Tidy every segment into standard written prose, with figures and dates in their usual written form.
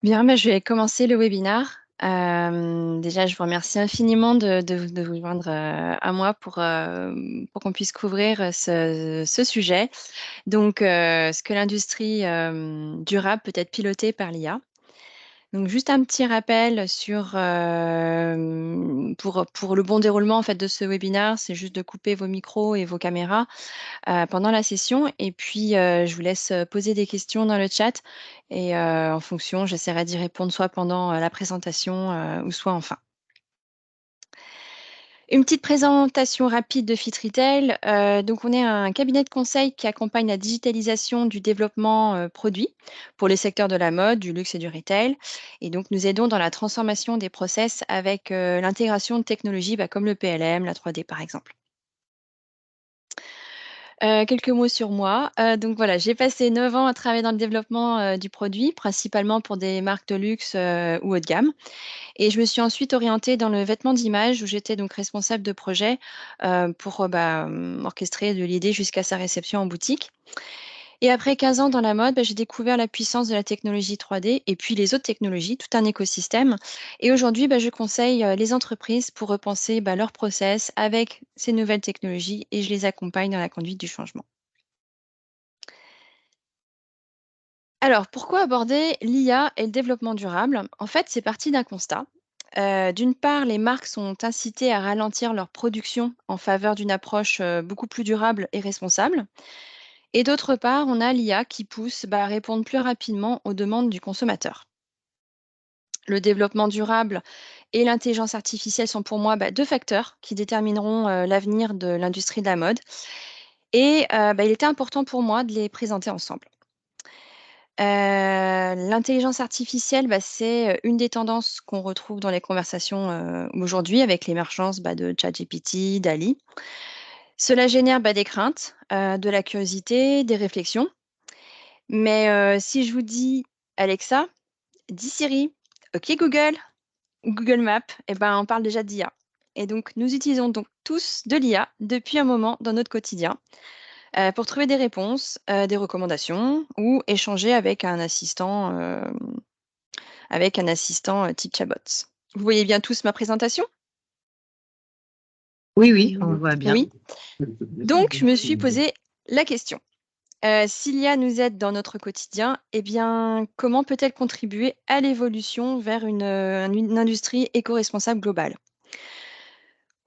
Bien, bah, je vais commencer le webinaire. Déjà, je vous remercie infiniment de vous joindre à moi pour qu'on puisse couvrir ce sujet. Donc, ce que l'industrie durable peut être pilotée par l'IA. Donc, juste un petit rappel pour le bon déroulement en fait, de ce webinaire, c'est juste de couper vos micros et vos caméras pendant la session. Et puis, je vous laisse poser des questions dans le chat. Et en fonction, j'essaierai d'y répondre soit pendant la présentation ou soit en fin. Une petite présentation rapide de Fit Retail. Donc, on est un cabinet de conseil qui accompagne la digitalisation du développement produit pour les secteurs de la mode, du luxe et du retail. Et donc, nous aidons dans la transformation des process avec l'intégration de technologies comme le PLM, la 3D par exemple. Quelques mots sur moi. Donc voilà, j'ai passé 9 ans à travailler dans le développement, du produit, principalement pour des marques de luxe, ou haut de gamme et je me suis ensuite orientée dans le vêtement d'image où j'étais donc responsable de projet, pour, orchestrer de l'idée jusqu'à sa réception en boutique et après 15 ans dans la mode, j'ai découvert la puissance de la technologie 3D et puis les autres technologies, tout un écosystème et aujourd'hui, je conseille, les entreprises pour repenser, leurs process avec ces nouvelles technologies et je les accompagne dans la conduite du changement. Alors, pourquoi aborder l'IA et le développement durable? En fait, c'est parti d'un constat. D'une part, les marques sont incitées à ralentir leur production en faveur d'une approche beaucoup plus durable et responsable. Et d'autre part, on a l'IA qui pousse à répondre plus rapidement aux demandes du consommateur. Le développement durable et l'intelligence artificielle sont pour moi deux facteurs qui détermineront l'avenir de l'industrie de la mode. Et il était important pour moi de les présenter ensemble. L'intelligence artificielle, c'est, une des tendances qu'on retrouve dans les conversations, aujourd'hui avec l'émergence, de ChatGPT, DALL-E. Cela génère, des craintes, de la curiosité, des réflexions. Mais, si je vous dis: «Alexa, dis Siri, OK Google» ou Google Maps et on parle déjà d'IA. Et donc nous utilisons donc tous de l'IA depuis un moment dans notre quotidien, pour trouver des réponses, des recommandations ou échanger avec un assistant, type chatbot. Vous voyez bien tous ma présentation? Oui, oui, on voit bien. Oui. Donc je me suis posé la question, si l'IA nous aide dans notre quotidien, comment peut-elle contribuer à l'évolution vers une industrie éco-responsable globale?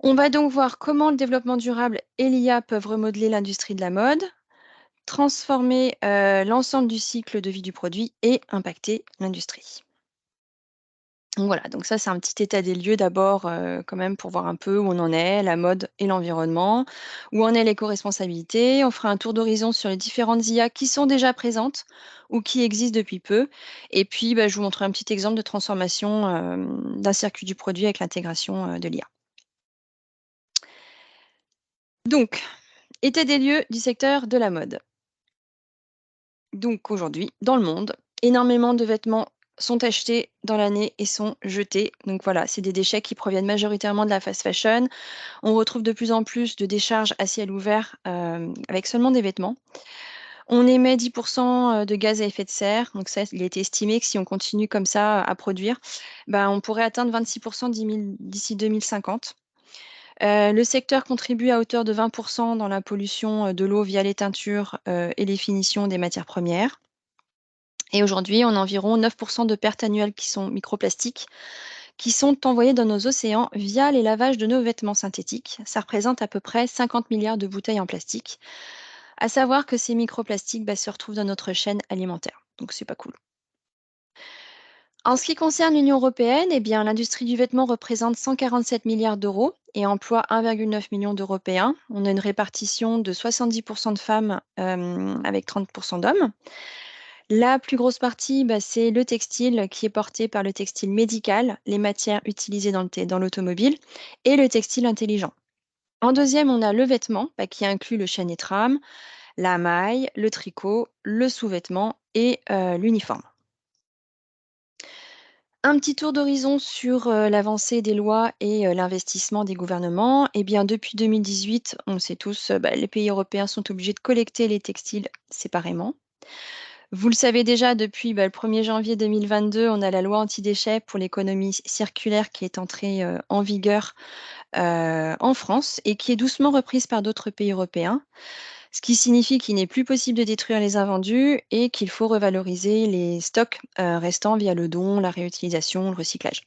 On va donc voir comment le développement durable et l'IA peuvent remodeler l'industrie de la mode, transformer, l'ensemble du cycle de vie du produit et impacter l'industrie. Donc voilà, donc ça, c'est un petit état des lieux d'abord, quand même pour voir un peu où on en est, la mode et l'environnement, où en est l'éco-responsabilité. On fera un tour d'horizon sur les différentes IA qui sont déjà présentes ou qui existent depuis peu. Et puis, je vous montrerai un petit exemple de transformation, d'un circuit du produit avec l'intégration, de l'IA. Donc, état des lieux du secteur de la mode. Donc aujourd'hui, dans le monde, énormément de vêtements sont achetés dans l'année et sont jetés. Donc voilà, c'est des déchets qui proviennent majoritairement de la fast fashion. On retrouve de plus en plus de décharges à ciel ouvert avec seulement des vêtements. On émet 10% de gaz à effet de serre. Donc ça, il est estimé que si on continue comme ça à produire, on pourrait atteindre 26% d'ici 2050. Le secteur contribue à hauteur de 20% dans la pollution de l'eau via les teintures et les finitions des matières premières. Et aujourd'hui, on a environ 9% de pertes annuelles qui sont microplastiques, qui sont envoyées dans nos océans via les lavages de nos vêtements synthétiques. Ça représente à peu près 50 milliards de bouteilles en plastique. À savoir que ces microplastiques se retrouvent dans notre chaîne alimentaire. Donc c'est pas cool. En ce qui concerne l'Union européenne, l'industrie du vêtement représente 147 milliards d'euros et emploie 1,9 million d'Européens. On a une répartition de 70% de femmes avec 30% d'hommes. La plus grosse partie, c'est le textile qui est porté par le textile médical, les matières utilisées dans l'automobile et le textile intelligent. En deuxième, on a le vêtement qui inclut le chêne et trame, la maille, le tricot, le sous-vêtement et l'uniforme. Un petit tour d'horizon sur l'avancée des lois et l'investissement des gouvernements. Depuis 2018, on le sait tous, les pays européens sont obligés de collecter les textiles séparément. Vous le savez déjà, depuis le 1er janvier 2022, on a la loi anti-déchets pour l'économie circulaire qui est entrée en vigueur en France et qui est doucement reprise par d'autres pays européens. Ce qui signifie qu'il n'est plus possible de détruire les invendus et qu'il faut revaloriser les stocks restants via le don, la réutilisation, le recyclage.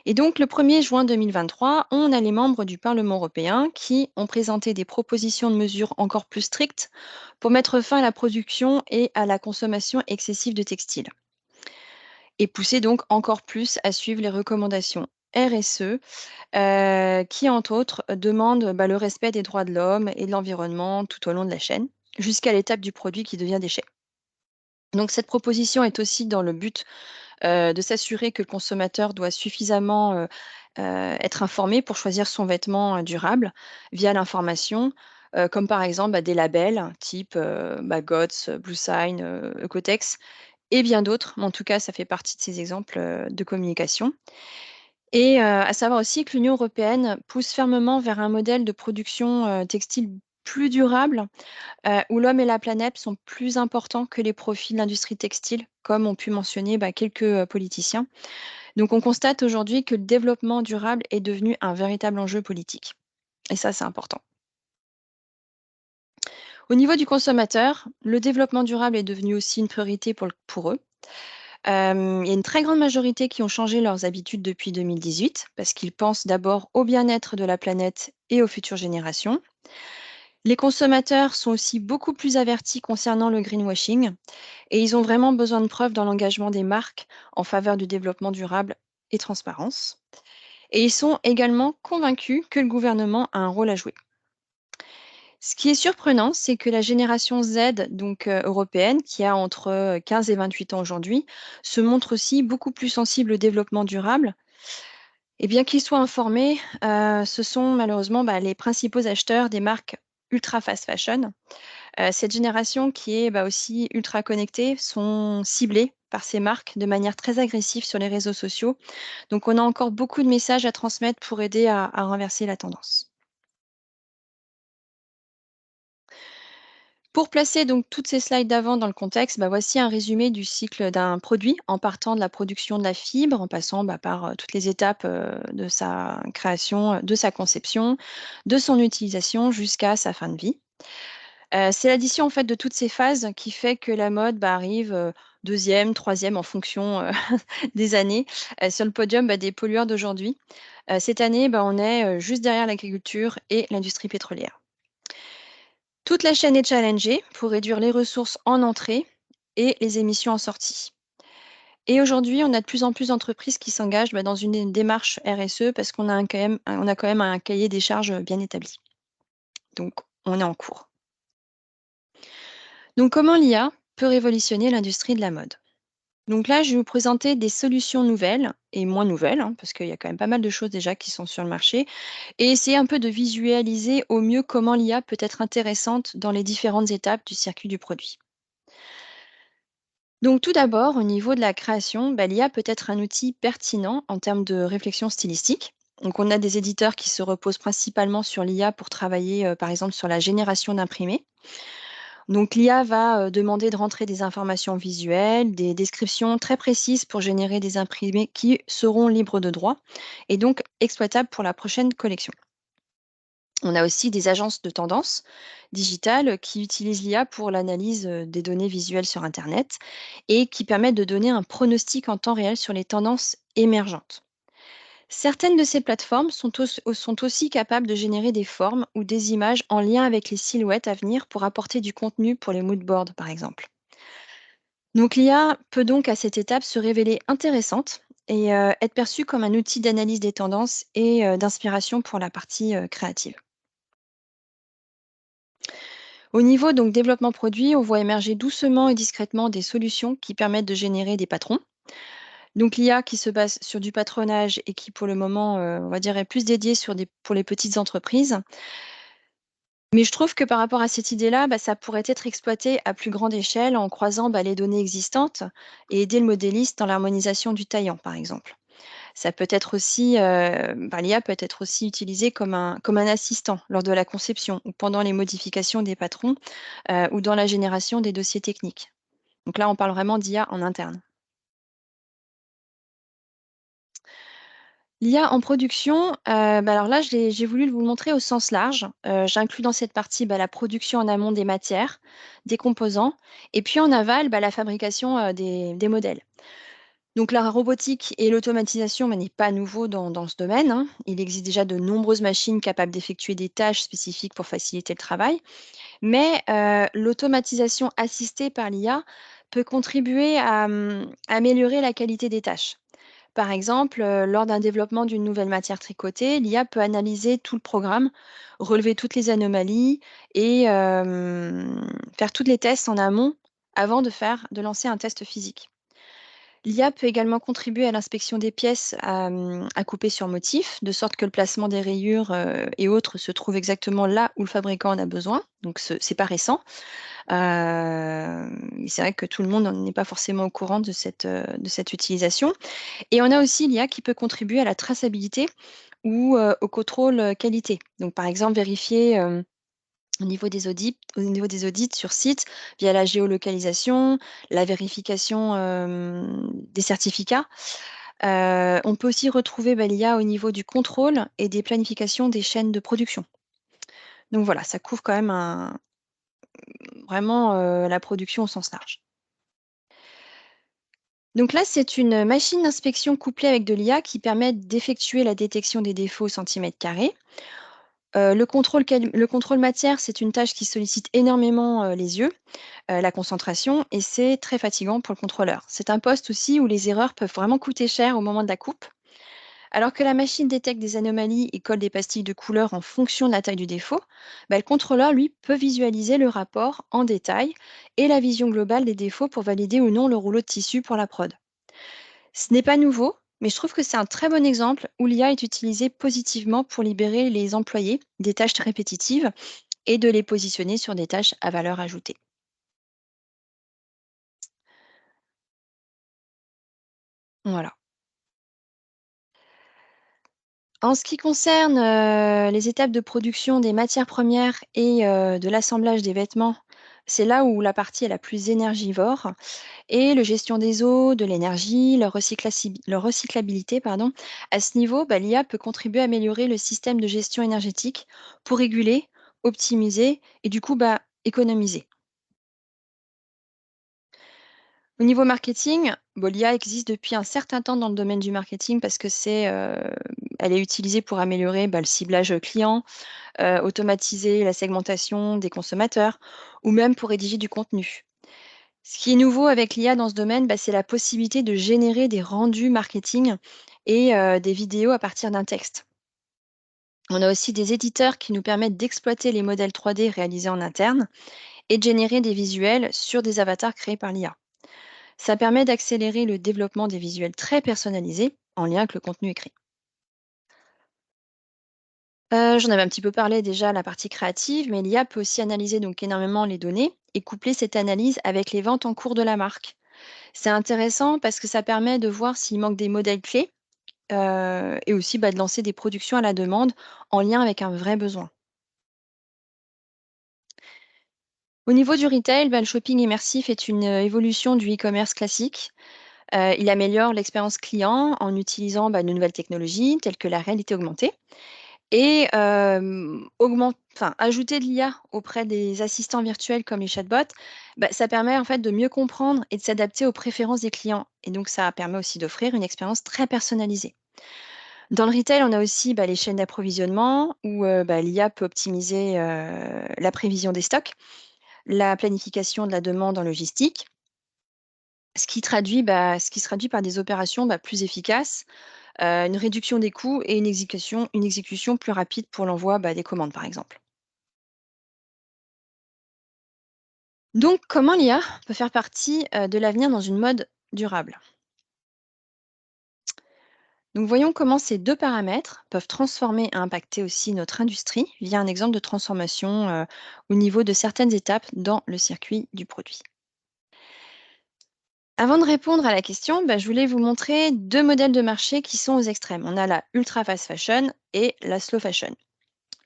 Et donc, le 1er juin 2023, on a les membres du Parlement européen qui ont présenté des propositions de mesures encore plus strictes pour mettre fin à la production et à la consommation excessive de textiles et pousser donc encore plus à suivre les recommandations RSE qui, entre autres, demandent le respect des droits de l'homme et de l'environnement tout au long de la chaîne, jusqu'à l'étape du produit qui devient déchet. Donc cette proposition est aussi dans le but de s'assurer que le consommateur doit suffisamment être informé pour choisir son vêtement durable via l'information, comme par exemple des labels type GOTS, Blue Sign, Ecotex et bien d'autres. Mais en tout cas, ça fait partie de ces exemples de communication. Et à savoir aussi que l'Union européenne pousse fermement vers un modèle de production textile plus durable, où l'homme et la planète sont plus importants que les profits de l'industrie textile, comme ont pu mentionner quelques politiciens. Donc on constate aujourd'hui que le développement durable est devenu un véritable enjeu politique. Et ça, c'est important. Au niveau du consommateur, le développement durable est devenu aussi une priorité pour eux. Il y a une très grande majorité qui ont changé leurs habitudes depuis 2018 parce qu'ils pensent d'abord au bien-être de la planète et aux futures générations. Les consommateurs sont aussi beaucoup plus avertis concernant le greenwashing et ils ont vraiment besoin de preuves dans l'engagement des marques en faveur du développement durable et transparence. Et ils sont également convaincus que le gouvernement a un rôle à jouer. Ce qui est surprenant, c'est que la génération Z, donc européenne, qui a entre 15 et 28 ans aujourd'hui, se montre aussi beaucoup plus sensible au développement durable. Et bien qu'ils soient informés, ce sont malheureusement les principaux acheteurs des marques ultra fast fashion. Cette génération qui est aussi ultra connectée sont ciblés par ces marques de manière très agressive sur les réseaux sociaux. Donc on a encore beaucoup de messages à transmettre pour aider à renverser la tendance. Pour placer donc toutes ces slides d'avant dans le contexte, voici un résumé du cycle d'un produit en partant de la production de la fibre, en passant par toutes les étapes de sa création, de sa conception, de son utilisation jusqu'à sa fin de vie. C'est l'addition en fait de toutes ces phases qui fait que la mode arrive deuxième, troisième en fonction des années sur le podium des pollueurs d'aujourd'hui. Cette année, on est juste derrière l'agriculture et l'industrie pétrolière. Toute la chaîne est challengée pour réduire les ressources en entrée et les émissions en sortie. Et aujourd'hui, on a de plus en plus d'entreprises qui s'engagent dans une démarche RSE parce qu'on a, on a quand même un cahier des charges bien établi. Donc, on est en cours. Donc, comment l'IA peut révolutionner l'industrie de la mode? Donc là, je vais vous présenter des solutions nouvelles et moins nouvelles, parce qu'il y a quand même pas mal de choses déjà qui sont sur le marché, et essayer un peu de visualiser au mieux comment l'IA peut être intéressante dans les différentes étapes du circuit du produit. Donc tout d'abord, au niveau de la création, l'IA peut être un outil pertinent en termes de réflexion stylistique. Donc on a des éditeurs qui se reposent principalement sur l'IA pour travailler, par exemple, sur la génération d'imprimés. Donc l'IA va demander de rentrer des informations visuelles, des descriptions très précises pour générer des imprimés qui seront libres de droit et donc exploitables pour la prochaine collection. On a aussi des agences de tendance digitales qui utilisent l'IA pour l'analyse des données visuelles sur Internet et qui permettent de donner un pronostic en temps réel sur les tendances émergentes. Certaines de ces plateformes sont aussi capables de générer des formes ou des images en lien avec les silhouettes à venir pour apporter du contenu pour les mood boards, par exemple. Donc l'IA peut donc à cette étape se révéler intéressante et être perçue comme un outil d'analyse des tendances et d'inspiration pour la partie créative. Au niveau donc développement produit, on voit émerger doucement et discrètement des solutions qui permettent de générer des patrons. Donc l'IA qui se base sur du patronage et qui pour le moment, on va dire est plus dédiée pour les petites entreprises. Mais je trouve que par rapport à cette idée-là, ça pourrait être exploité à plus grande échelle en croisant les données existantes et aider le modéliste dans l'harmonisation du taillant, par exemple. Ça peut être aussi, l'IA peut être aussi utilisée comme un assistant lors de la conception ou pendant les modifications des patrons ou dans la génération des dossiers techniques. Donc là, on parle vraiment d'IA en interne. L'IA en production, alors là, j'ai voulu vous le montrer au sens large. J'inclus dans cette partie, la production en amont des matières, des composants et puis en aval, la fabrication, des modèles. Donc la robotique et l'automatisation, n'est pas nouveau dans ce domaine, hein. Il existe déjà de nombreuses machines capables d'effectuer des tâches spécifiques pour faciliter le travail. Mais l'automatisation assistée par l'IA peut contribuer à améliorer la qualité des tâches. Par exemple, lors d'un développement d'une nouvelle matière tricotée, l'IA peut analyser tout le programme, relever toutes les anomalies et faire tous les tests en amont avant de lancer un test physique. L'IA peut également contribuer à l'inspection des pièces à couper sur motif, de sorte que le placement des rayures et autres se trouve exactement là où le fabricant en a besoin. Donc, c'est pas récent. C'est vrai que tout le monde n'est pas forcément au courant de cette utilisation. Et on a aussi l'IA qui peut contribuer à la traçabilité ou au contrôle qualité. Donc, par exemple, vérifier au niveau des audits sur site via la géolocalisation, la vérification des certificats. On peut aussi retrouver l'IA au niveau du contrôle et des planifications des chaînes de production. Donc voilà, ça couvre quand même vraiment la production au sens large. Donc là, c'est une machine d'inspection couplée avec de l'IA qui permet d'effectuer la détection des défauts au centimètre carré. Le contrôle matière, c'est une tâche qui sollicite énormément les yeux, la concentration, et c'est très fatigant pour le contrôleur. C'est un poste aussi où les erreurs peuvent vraiment coûter cher au moment de la coupe. Alors que la machine détecte des anomalies et colle des pastilles de couleur en fonction de la taille du défaut, le contrôleur, lui, peut visualiser le rapport en détail et la vision globale des défauts pour valider ou non le rouleau de tissu pour la prod. Ce n'est pas nouveau, mais je trouve que c'est un très bon exemple où l'IA est utilisée positivement pour libérer les employés des tâches répétitives et de les positionner sur des tâches à valeur ajoutée. Voilà. En ce qui concerne les étapes de production des matières premières et de l'assemblage des vêtements, c'est là où la partie est la plus énergivore. Et le gestion des eaux, de l'énergie, leur recyclabilité, pardon. À ce niveau, l'IA peut contribuer à améliorer le système de gestion énergétique pour réguler, optimiser et du coup économiser. Au niveau marketing, l'IA existe depuis un certain temps dans le domaine du marketing parce que elle est utilisée pour améliorer le ciblage client, automatiser la segmentation des consommateurs ou même pour rédiger du contenu. Ce qui est nouveau avec l'IA dans ce domaine, c'est la possibilité de générer des rendus marketing et des vidéos à partir d'un texte. On a aussi des éditeurs qui nous permettent d'exploiter les modèles 3D réalisés en interne et de générer des visuels sur des avatars créés par l'IA. Ça permet d'accélérer le développement des visuels très personnalisés en lien avec le contenu écrit. J'en avais un petit peu parlé déjà, la partie créative, mais l'IA peut aussi analyser donc énormément les données et coupler cette analyse avec les ventes en cours de la marque. C'est intéressant parce que ça permet de voir s'il manque des modèles clés, et aussi, de lancer des productions à la demande en lien avec un vrai besoin. Au niveau du retail, le shopping immersif est une évolution du e-commerce classique. Il améliore l'expérience client en utilisant, de nouvelles technologies telles que la réalité augmentée et ajouter de l'IA auprès des assistants virtuels comme les chatbots, ça permet en fait de mieux comprendre et de s'adapter aux préférences des clients et donc ça permet aussi d'offrir une expérience très personnalisée. Dans le retail, on a aussi, les chaînes d'approvisionnement où, l'IA peut optimiser, la prévision des stocks, la planification de la demande en logistique, ce qui se traduit par des opérations, plus efficaces, une réduction des coûts et une exécution plus rapide pour l'envoi, des commandes, par exemple. Donc comment l'IA peut faire partie, de l'avenir dans une mode durable? Donc voyons comment ces 2 paramètres peuvent transformer et impacter aussi notre industrie via un exemple de transformation, au niveau de certaines étapes dans le circuit du produit. Avant de répondre à la question, je voulais vous montrer 2 modèles de marché qui sont aux extrêmes. On a la ultra fast fashion et la slow fashion.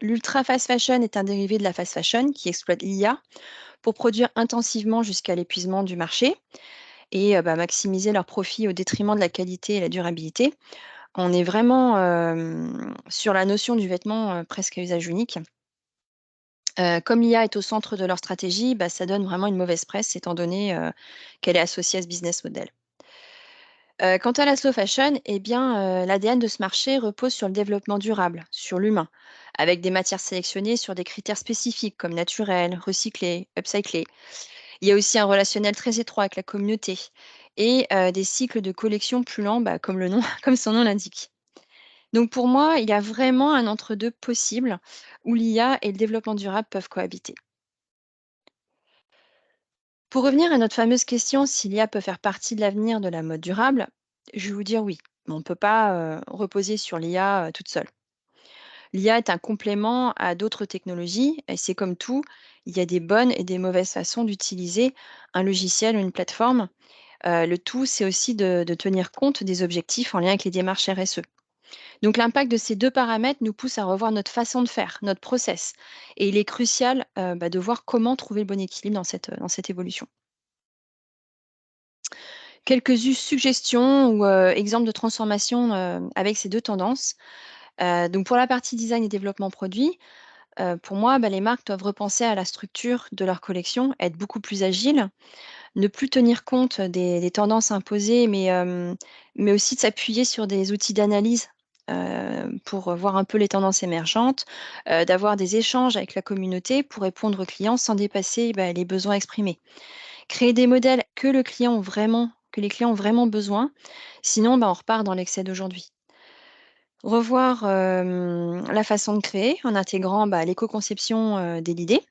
L'ultra fast fashion est un dérivé de la fast fashion qui exploite l'IA pour produire intensivement jusqu'à l'épuisement du marché et maximiser leurs profits au détriment de la qualité et la durabilité. On est vraiment sur la notion du vêtement presque à usage unique. Comme l'IA est au centre de leur stratégie, ça donne vraiment une mauvaise presse étant donné qu'elle est associée à ce business model. Quant à la slow fashion, eh bien, l'ADN de ce marché repose sur le développement durable, sur l'humain, avec des matières sélectionnées sur des critères spécifiques comme naturel, recyclé, upcyclé. Il y a aussi un relationnel très étroit avec la communauté et des cycles de collection plus lents, comme le nom, comme son nom l'indique. Donc pour moi, il y a vraiment un entre-deux possible où l'IA et le développement durable peuvent cohabiter. Pour revenir à notre fameuse question si l'IA peut faire partie de l'avenir de la mode durable, je vais vous dire oui. Mais on ne peut pas reposer sur l'IA toute seule. L'IA est un complément à d'autres technologies et c'est comme tout, il y a des bonnes et des mauvaises façons d'utiliser un logiciel ou une plateforme. Le tout, c'est aussi de tenir compte des objectifs en lien avec les démarches RSE. Donc l'impact de ces deux paramètres nous pousse à revoir notre façon de faire, notre process. Et il est crucial de voir comment trouver le bon équilibre dans cette évolution. Quelques suggestions ou exemples de transformation avec ces deux tendances. Donc pour la partie design et développement produit, pour moi, les marques doivent repenser à la structure de leur collection, être beaucoup plus agiles, ne plus tenir compte des tendances imposées, mais aussi de s'appuyer sur des outils d'analyse pour voir un peu les tendances émergentes, d'avoir des échanges avec la communauté pour répondre aux clients sans dépasser les besoins exprimés. Créer des modèles que les clients ont vraiment besoin, sinon on repart dans l'excès d'aujourd'hui. Revoir la façon de créer en intégrant l'éco-conception dès l'idée.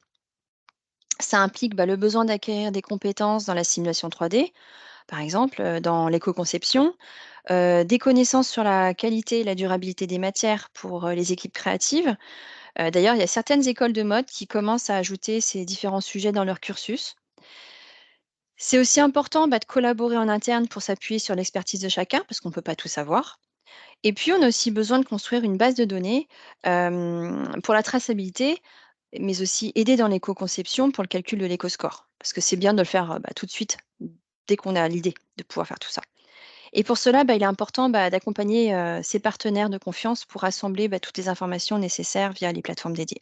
Ça implique le besoin d'acquérir des compétences dans la simulation 3D, par exemple, dans l'éco-conception, des connaissances sur la qualité et la durabilité des matières pour les équipes créatives. D'ailleurs, il y a certaines écoles de mode qui commencent à ajouter ces différents sujets dans leur cursus. C'est aussi important de collaborer en interne pour s'appuyer sur l'expertise de chacun, parce qu'on ne peut pas tout savoir. Et puis, on a aussi besoin de construire une base de données pour la traçabilité, mais aussi aider dans l'éco-conception pour le calcul de l'éco-score. Parce que c'est bien de le faire tout de suite, dès qu'on a l'idée de pouvoir faire tout ça. Et pour cela, il est important d'accompagner ses partenaires de confiance pour rassembler toutes les informations nécessaires via les plateformes dédiées.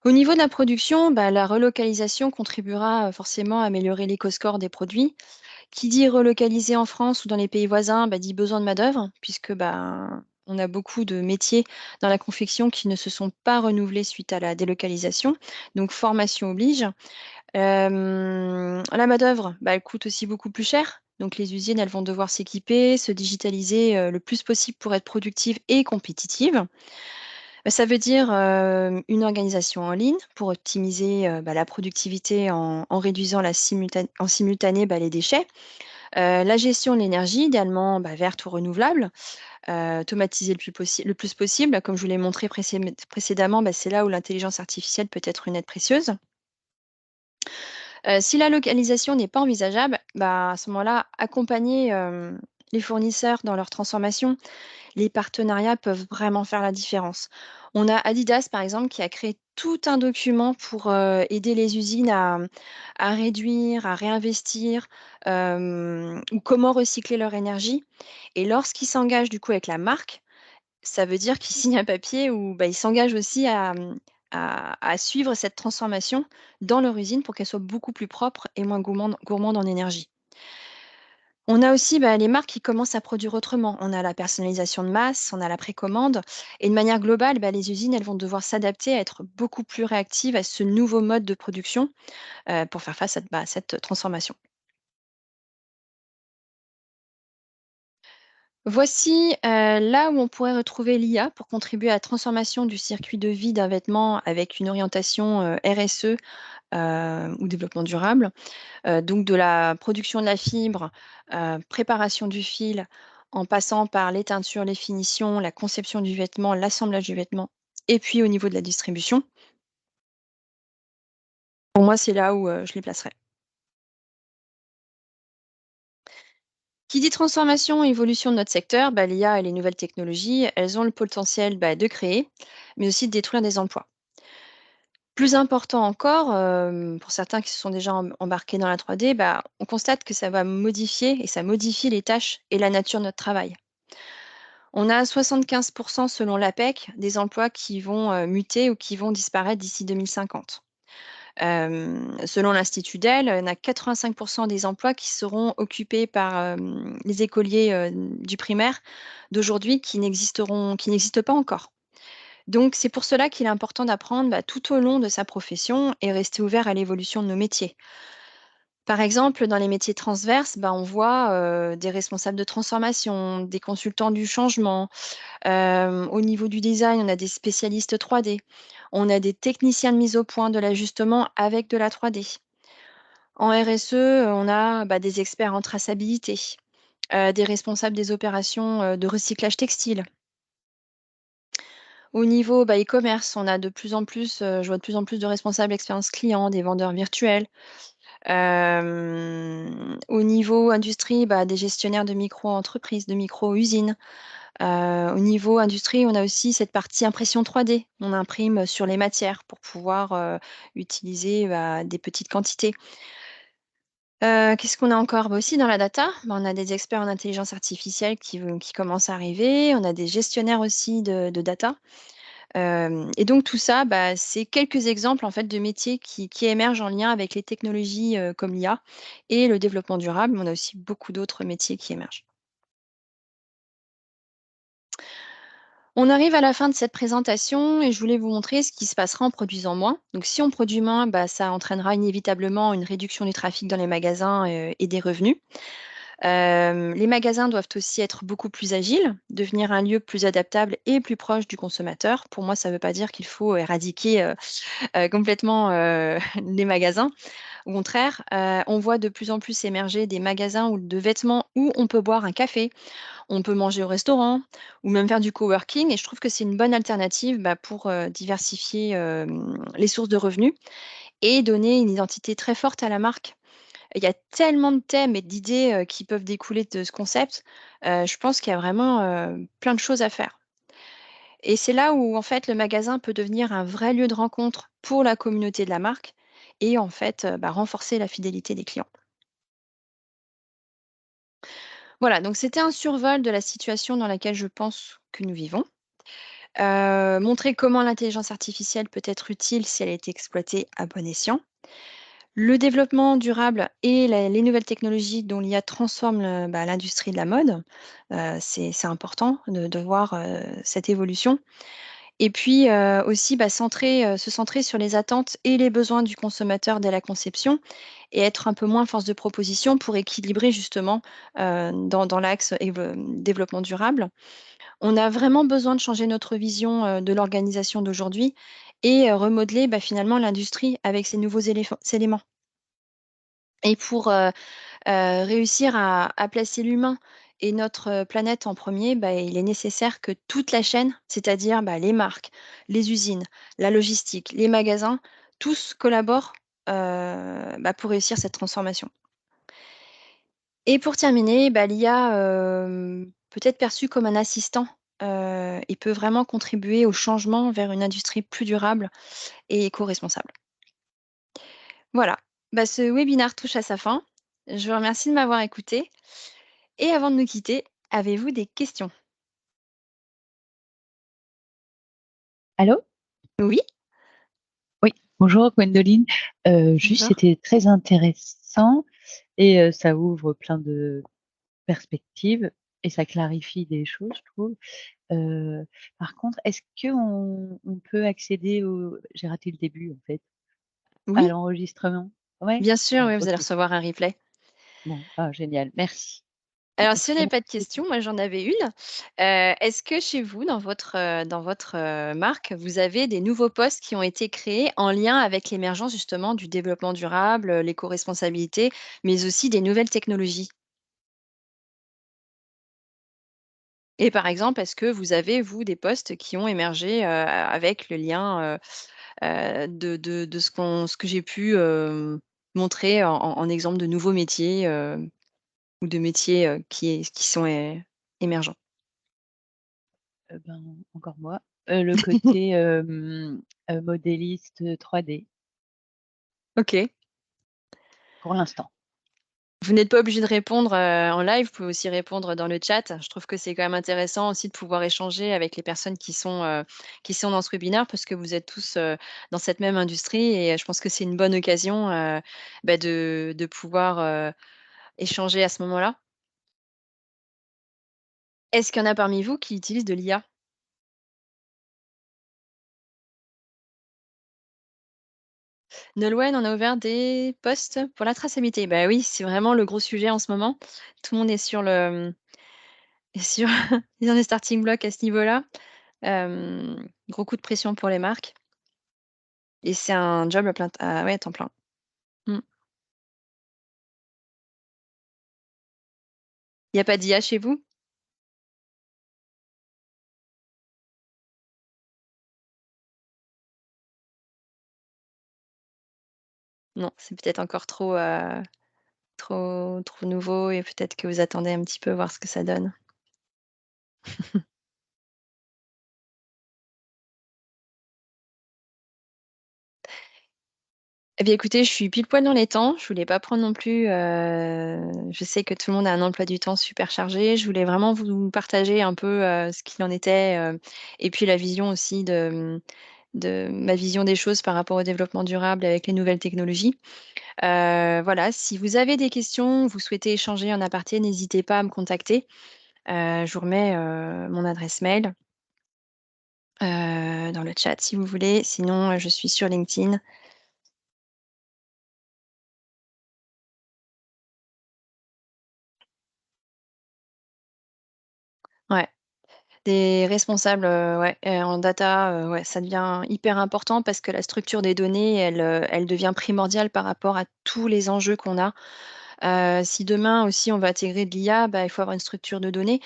Au niveau de la production, la relocalisation contribuera forcément à améliorer l'éco-score des produits. Qui dit relocaliser en France ou dans les pays voisins, dit besoin de main-d'œuvre, puisque on a beaucoup de métiers dans la confection qui ne se sont pas renouvelés suite à la délocalisation. Donc, formation oblige. La main-d'œuvre, elle coûte aussi beaucoup plus cher. Donc, les usines, elles vont devoir s'équiper, se digitaliser le plus possible pour être productives et compétitives. Ça veut dire une organisation en ligne pour optimiser la productivité en réduisant en simultané les déchets. La gestion de l'énergie, idéalement verte ou renouvelable, automatiser le plus possible. Comme je vous l'ai montré précédemment, c'est là où l'intelligence artificielle peut être une aide précieuse. Si la localisation n'est pas envisageable, à ce moment-là, accompagner les fournisseurs dans leur transformation, les partenariats peuvent vraiment faire la différence. On a Adidas, par exemple, qui a créé tout un document pour aider les usines à réduire, à réinvestir, ou comment recycler leur énergie. Et lorsqu'ils s'engagent du coup avec la marque, ça veut dire qu'ils signent un papier où ils s'engagent aussi à suivre cette transformation dans leur usine pour qu'elle soit beaucoup plus propre et moins gourmande en énergie. On a aussi les marques qui commencent à produire autrement. On a la personnalisation de masse, on a la précommande et de manière globale, les usines, elles vont devoir s'adapter à être beaucoup plus réactives à ce nouveau mode de production, pour faire face à cette transformation. Voici, là où on pourrait retrouver l'IA pour contribuer à la transformation du circuit de vie d'un vêtement avec une orientation, RSE, ou développement durable. Donc de la production de la fibre, préparation du fil, en passant par les teintures, les finitions, la conception du vêtement, l'assemblage du vêtement et puis au niveau de la distribution. Pour moi, c'est là où, je les placerais. Qui dit transformation et évolution de notre secteur, l'IA et les nouvelles technologies, elles ont le potentiel de créer, mais aussi de détruire des emplois. Plus important encore, pour certains qui se sont déjà embarqués dans la 3D, bah, on constate que ça va modifier et ça modifie les tâches et la nature de notre travail. On a 75 selon l'APEC des emplois qui vont, muter ou qui vont disparaître d'ici 2050. Selon l'Institut Dell, on a 85 des emplois qui seront occupés par, les écoliers, du primaire d'aujourd'hui qui n'existent pas encore. Donc c'est pour cela qu'il est important d'apprendre, bah, tout au long de sa profession et rester ouvert à l'évolution de nos métiers. Par exemple, dans les métiers transverses, bah, on voit, des responsables de transformation, des consultants du changement. Au niveau du design, on a des spécialistes 3D. On a des techniciens de mise au point de l'ajustement avec de la 3D. En RSE, on a, bah, des experts en traçabilité, des responsables des opérations, de recyclage textile. Au niveau, bah, e-commerce, on a de plus en plus, je vois de plus en plus de responsables expérience client, des vendeurs virtuels. Au niveau industrie, bah, des gestionnaires de micro-entreprises, de micro-usines. Au niveau industrie, on a aussi cette partie impression 3D. On imprime sur les matières pour pouvoir, utiliser, bah, des petites quantités. Qu'est-ce qu'on a encore? Bah, aussi dans la data, bah, on a des experts en intelligence artificielle qui commencent à arriver. On a des gestionnaires aussi de data. Et donc tout ça, bah, c'est quelques exemples en fait de métiers qui émergent en lien avec les technologies, comme l'IA et le développement durable, mais on a aussi beaucoup d'autres métiers qui émergent. On arrive à la fin de cette présentation et je voulais vous montrer ce qui se passera en produisant moins. Donc si on produit moins, bah, ça entraînera inévitablement une réduction du trafic dans les magasins, et des revenus. Les magasins doivent aussi être beaucoup plus agiles, devenir un lieu plus adaptable et plus proche du consommateur. Pour moi, ça ne veut pas dire qu'il faut éradiquer, complètement, les magasins. Au contraire, on voit de plus en plus émerger des magasins ou de vêtements où on peut boire un café, on peut manger au restaurant ou même faire du coworking et je trouve que c'est une bonne alternative, bah, pour, diversifier, les sources de revenus et donner une identité très forte à la marque. Il y a tellement de thèmes et d'idées, qui peuvent découler de ce concept, je pense qu'il y a vraiment, plein de choses à faire et c'est là où, en fait, le magasin peut devenir un vrai lieu de rencontre pour la communauté de la marque et en fait, bah, renforcer la fidélité des clients. Voilà, donc c'était un survol de la situation dans laquelle je pense que nous vivons. Montrer comment l'intelligence artificielle peut être utile si elle est exploitée à bon escient. Le développement durable et les nouvelles technologies dont l'IA transforme bah, l'industrie de la mode, c'est important de voir cette évolution. Et puis aussi bah, se centrer sur les attentes et les besoins du consommateur dès la conception et être un peu moins force de proposition pour équilibrer justement dans l'axe développement durable. On a vraiment besoin de changer notre vision de l'organisation d'aujourd'hui et remodeler bah, finalement l'industrie avec ces nouveaux éléments. Et pour réussir à placer l'humain et notre, planète en premier, bah, il est nécessaire que toute la chaîne, c'est-à-dire, bah, les marques, les usines, la logistique, les magasins, tous collaborent, bah, pour réussir cette transformation. Et pour terminer, bah, l'IA, peut être perçue comme un assistant, et peut vraiment contribuer au changement vers une industrie plus durable et éco-responsable. Voilà, bah, ce webinaire touche à sa fin. Je vous remercie de m'avoir écoutée. Et avant de nous quitter, avez-vous des questions? Allô? Oui? Oui, bonjour Gwendoline. Juste, Bonjour. c'était très intéressant et ça ouvre plein de perspectives et ça clarifie des choses, je trouve. Par contre, est-ce qu'on peut accéder au j'ai raté le début en fait, à Oui, l'enregistrement? Ouais? bien sûr, Bon, oui, vous allez OK. recevoir un replay. Bon, ah génial, merci. Alors En si tout vous cas, n'avez pas de merci questions, moi j'en avais une. Est-ce que chez vous, dans votre, marque, vous avez des nouveaux postes qui ont été créés en lien avec l'émergence justement du développement durable, l'éco-responsabilité, mais aussi des nouvelles technologies? Et par exemple, est-ce que vous avez, vous, des postes qui ont émergé, avec le lien, de ce que j'ai pu, montrer en exemple de nouveaux métiers, ou de métiers, qui sont émergents. ben, encore moi. Le côté, modéliste, 3D. OK. Pour l'instant. Vous n'êtes pas obligé de répondre, en live, vous pouvez aussi répondre dans le chat. Je trouve que c'est quand même intéressant aussi de pouvoir échanger avec les personnes qui sont dans ce webinaire parce que vous êtes tous, dans cette même industrie et je pense que c'est une bonne occasion, de pouvoir, échanger à ce moment-là. Est-ce qu'il y en a parmi vous qui utilisent de l'IA? Nolwenn, on a ouvert des postes pour la traçabilité. Bah oui, c'est vraiment le gros sujet en ce moment. Tout le monde est sur est sur est dans les starting blocks à ce niveau-là. Gros coup de pression pour les marques et c'est un job à temps plein. Mmh. Il y a pas d'IA chez vous? Non, c'est peut-être encore trop nouveau et peut-être que vous attendez un petit peu voir ce que ça donne. Eh bien, écoutez, je suis pile poil dans les temps. Je voulais pas prendre non plus, je sais que tout le monde a un emploi du temps super chargé. Je voulais vraiment vous partager un peu, ce qu'il en était, et puis la vision aussi de ma vision des choses par rapport au développement durable avec les nouvelles technologies. Voilà, si vous avez des questions, vous souhaitez échanger en aparté, n'hésitez pas à me contacter. Je vous remets, mon adresse mail, dans le chat si vous voulez. Sinon, je suis sur LinkedIn. Ouais. Des responsables, ouais, en data, ouais, ça devient hyper important parce que la structure des données, elle devient primordiale par rapport à tous les enjeux qu'on a. Si demain aussi on va intégrer de l'IA, bah, il faut avoir une structure de données.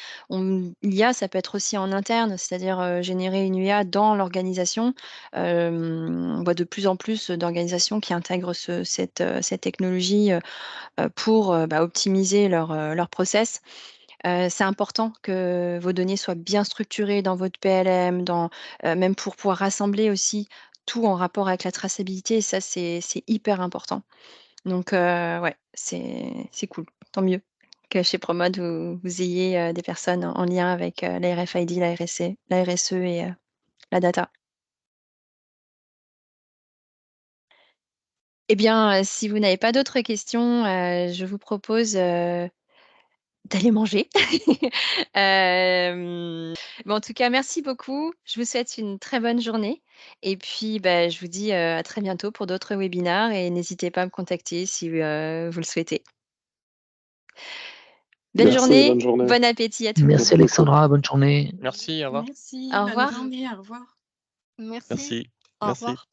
L'IA, ça peut être aussi en interne, c'est-à-dire, générer une IA dans l'organisation. On voit de plus en plus d'organisations qui intègrent cette technologie, pour, optimiser leur process. C'est important que vos données soient bien structurées dans votre PLM, même pour pouvoir rassembler aussi tout en rapport avec la traçabilité. Ça, c'est hyper important. Donc, ouais, c'est cool, tant mieux que chez Promode, vous ayez, des personnes en lien avec, la RFID, la RSE et la data. Eh bien, si vous n'avez pas d'autres questions, je vous propose, d'aller manger. Mais en tout cas, merci beaucoup. Je vous souhaite une très bonne journée et puis, bah, je vous dis, à très bientôt pour d'autres webinaires et n'hésitez pas à me contacter si, vous le souhaitez. Belle Merci, journée, bonne journée. bon appétit à tout le monde. Merci Alexandra, bonne journée. Merci, au revoir. Merci, Au bonne revoir. journée, au revoir. Merci. Merci, Au merci. revoir.